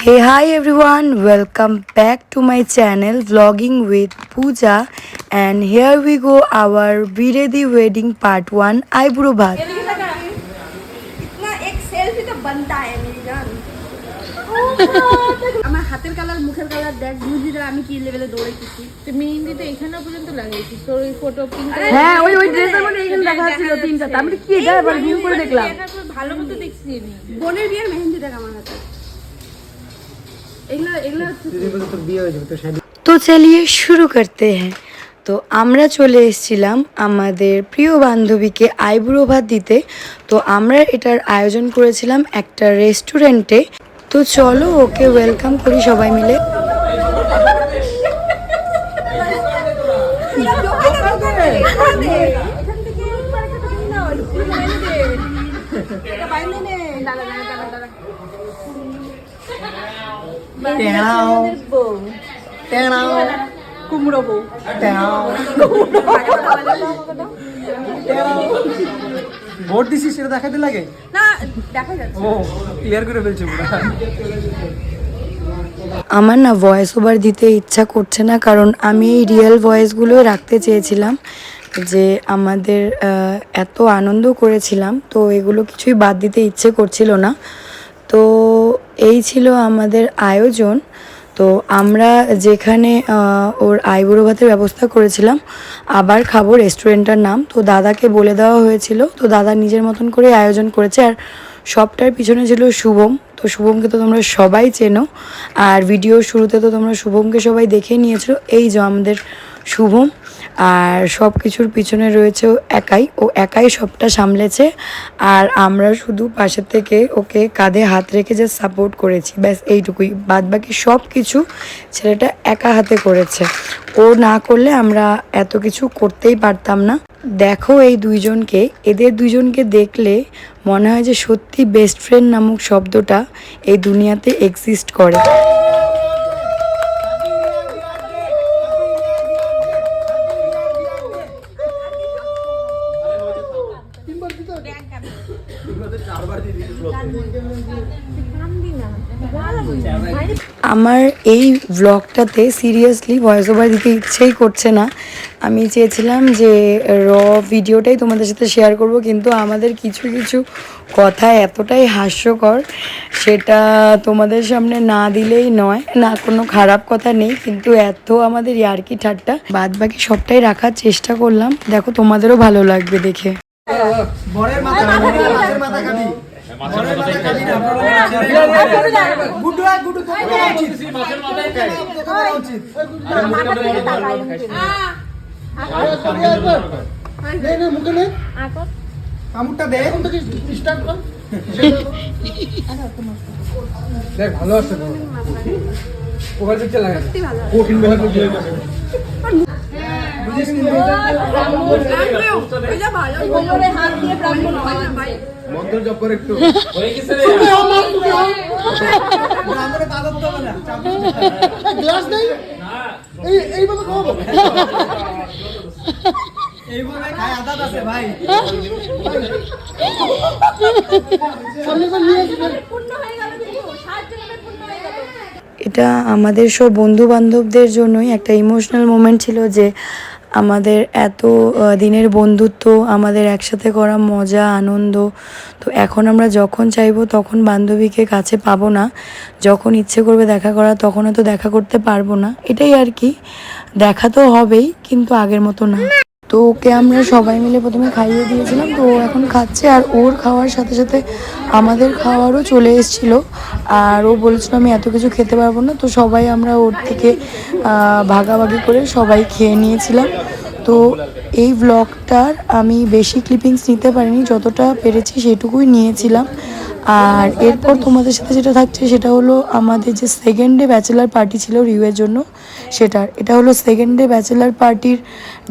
Hey, hi everyone, welcome back to my channel Vlogging with Pooja, and here we go our Biredi wedding part 1 eyebrow bath. इतना एक selfie तो बनता है मेरी जान আমার হাতের কালার মুখের কালার দেখ বুঝিস আমি কি লেভেলে দৌড়াইছি তো মেহেন্দি তো এখানেও পর্যন্ত লাগাইছি তোর ওই ফটো পিন হ্যাঁ ওই ড্রেসের মধ্যে এখানে দেখা ছিল তিনটা তারপরে কি এটা আবার ভিউ করে দেখলাম ভালো মতো দেখছি আমি বোনের বিয়ের মেহেন্দি দেখ আমার হাতে এগুলা তোর বিয়ে হয়ে যাবে তো শাড়ি। তো চলিয়ে শুরু করতে हैं। তো আমরা চলে এসেছিলাম আমাদের প্রিয় বান্ধবীকে আইব্রো ভাত দিতে। তো আমরা এটার আয়োজন করেছিলাম একটা রেস্টুরেন্টে। তো চলো ওকে ওয়েলকাম করি সবাই মিলে। কুমড়ো বউ ভোট দিছিস সেটা দেখাতে লাগে না দেখা যাচ্ছে ও ক্লিয়ার করে ফেলছে পুরো। আমার না ভয়েস ওভার দিতে ইচ্ছা করছে না, কারণ আমি এই রিয়েল ভয়েসগুলো রাখতে চেয়েছিলাম যে আমাদের এত আনন্দ করেছিলাম, তো এগুলো কিছুই বাদ দিতে ইচ্ছে করছিল না। তো এই ছিল আমাদের আয়োজন। তো আমরা যেখানে ওর আইবুড়ো ভাতের ব্যবস্থা করেছিলাম, আবার খাবো রেস্টুরেন্টটার নাম তো দাদাকে বলে দেওয়া হয়েছিল। তো দাদা নিজের মতন করে আয়োজন করেছে, আর সবটার পিছনে ছিল শুভম। তো শুভমকে তো তোমরা সবাই চেনো, আর ভিডিও শুরুতে তো তোমরা শুভমকে সবাই দেখে নিয়েছো। এই যে আমাদের শুভম, আর সব কিছুর পিছনে রয়েছে ও একাই সবটা সামলেছে, আর আমরা শুধু পাশের থেকে ওকে কাঁধে হাত রেখে যে সাপোর্ট করেছি, ব্যাস এইটুকুই। বাদ বাকি সব কিছু ছেলেটা একা হাতে করেছে। ও না করলে আমরা এত কিছু করতেই পারতাম না। দেখো এই দুইজনকে, এদের দুইজনকে দেখলে মনে হয় যে সত্যি বেস্ট ফ্রেন্ড নামক শব্দটা এই দুনিয়াতে এক্সিস্ট করে। আমার এই ব্লগটাতে সিরিয়াসলি ভয়েস ওভার দিতে ইচ্ছেই করছে না। আমি চেয়েছিলাম যে ভিডিওটাই তোমাদের সাথে শেয়ার করব, কিন্তু আমাদের কিছু কিছু কথা এতটাই হাস্যকর, সেটা তোমাদের সামনে না দিলেই নয়। না কোনো খারাপ কথা নেই, কিন্তু এত আমাদের ইয়ার্কি ঠাট্টা, বাদ বাকি সবটাই রাখার চেষ্টা করলাম। দেখো তোমাদেরও ভালো লাগবে দেখে। বরের মাথা মাছের মাথা খাবি বরের মাথা খাবি না গুডু গুডু তো উচিত মাছের মাথায় খাই তো উচিত মাথা থেকে তাকাই নে নে মুখে নে আকর কামুটা দে এখন থেকে স্টার্ট কর দেখ ভালো আছে বড় ওভার দিতে লাগে কঠিন ভাবে করতে বুঝিস নি ওই যা ভালো কোমরে হাত দিয়ে ব্রাহ্মণ হয় না ভাই মন্ত্র জপ করে একটু হয়ে গেছে রে ব্রাহ্মণে দাদত তো না গ্লাস দেই না এইভাবে খাবো এইভাবে খাই আদাত আছে ভাই সামনে করে নিয়ে আসবে পূর্ণ হয়ে গেল, কিন্তু 7 জনের পূর্ণ হয়ে গেল। এটা আমাদের সব বন্ধু বান্ধবদের জন্যই একটা ইমোশনাল মোমেন্ট ছিল, যে আমাদের এত দিনের বন্ধুত্ব, আমাদের একসাথে করা মজা আনন্দ। তো এখন আমরা যখন চাইবো তখন বান্ধবীকে কাছে পাবো না, যখন ইচ্ছে করবে দেখা করা তখন হয়তো দেখা করতে পারবো না। এটাই আর কি, দেখা তো হবেই কিন্তু আগের মতো না। তো ওকে আমরা সবাই মিলে প্রথমে খাইয়ে দিয়েছিলাম, তো ও এখন খাচ্ছে, আর ওর খাওয়ার সাথে সাথে আমাদের খাওয়ারও চলে এসেছিলো। আর ও বলেছিল আমি এত কিছু খেতে পারবো না, তো সবাই আমরা ওর থেকে ভাগাভাগি করে সবাই খেয়ে নিয়েছিলাম। তো এই ব্লগটার আমি বেশি ক্লিপিংস নিতে পারিনি, যতটা পেরেছি সেটুকুই নিয়েছিলাম। আর এরপর তোমাদের সাথে যেটা থাকছে সেটা হলো আমাদের যে সেকেন্ড ডে ব্যাচেলার পার্টি ছিল রিউয়ের জন্য, এটা হলো সেকেন্ড ডে ব্যাচেলার পার্টির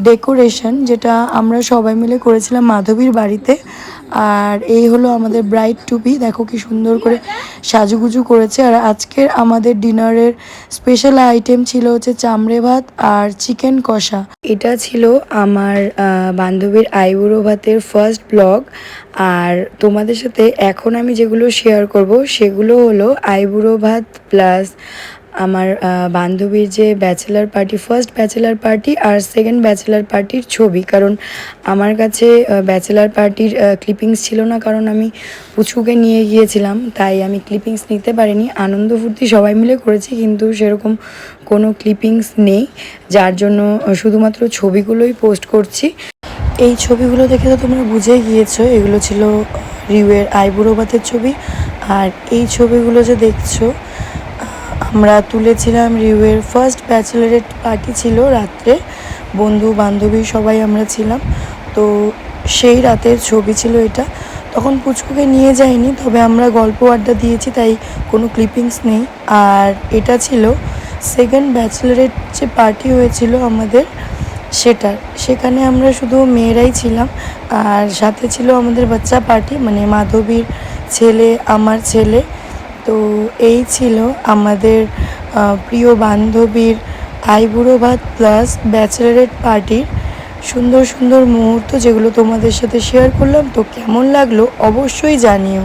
ডেকোরেশন, যেটা আমরা সবাই মিলে করেছিলাম মাধবীর বাড়িতে। আর এই হলো আমাদের ব্রাইড টুপি, দেখো কি সুন্দর করে সাজুগুজু করেছে। আর আজকের আমাদের ডিনারের স্পেশাল আইটেম ছিল হচ্ছে চামড়ে ভাত আর চিকেন কষা। এটা ছিল আমার বান্ধবীর আইবুড়ো ভাতের ফার্স্ট ব্লগ। আর তোমাদের সাথে এখন আমি যেগুলো শেয়ার করব সেগুলো হলো আইবুড়ো ভাত প্লাস আমার বান্ধবীর যে bachelor party, first bachelor party আর সেকেন্ড ব্যাচেলার পার্টির ছবি। কারণ আমার কাছে ব্যাচেলার পার্টির ক্লিপিংস ছিল না, কারণ আমি পুচকুকে নিয়ে গিয়েছিলাম, তাই আমি ক্লিপিংস নিতে পারিনি। আনন্দ ফুর্তি সবাই মিলে করেছি, কিন্তু সেরকম কোনো ক্লিপিংস নেই, যার জন্য শুধুমাত্র ছবিগুলোই পোস্ট করছি। এই ছবিগুলো দেখে তো তোমরা বুঝে গিয়েছো এগুলো ছিল রিউয়ের আইবুড়ো ভাতের ছবি। আর এই ছবিগুলো যে দেখছো আমরা তুলেছিলাম রিউয়ের ফার্স্ট ব্যাচেলারেট পার্টি ছিল রাত্রে, বন্ধু বান্ধবী সবাই আমরা ছিলাম, তো সেই রাতের ছবি ছিল এটা। তখন পুচকুকে নিয়ে যাইনি, তবে আমরা গল্প আড্ডা দিয়েছি, তাই কোনো ক্লিপিংস নেই। আর এটা ছিল সেকেন্ড ব্যাচেলারেট যে পার্টি হয়েছিল আমাদের, সেখানে আমরা শুধু মেয়েরাই ছিলাম, আর সাথে ছিল আমাদের বাচ্চা পার্টি, মানে মাধবীর ছেলে, আমার ছেলে। তো এই ছিল আমাদের প্রিয় বান্ধবীর আইবুড়ো ভাত প্লাস ব্যাচেলারেট পার্টির সুন্দর সুন্দর মুহূর্ত, যেগুলো তোমাদের সাথে শেয়ার করলাম। তো কেমন লাগলো অবশ্যই জানিও।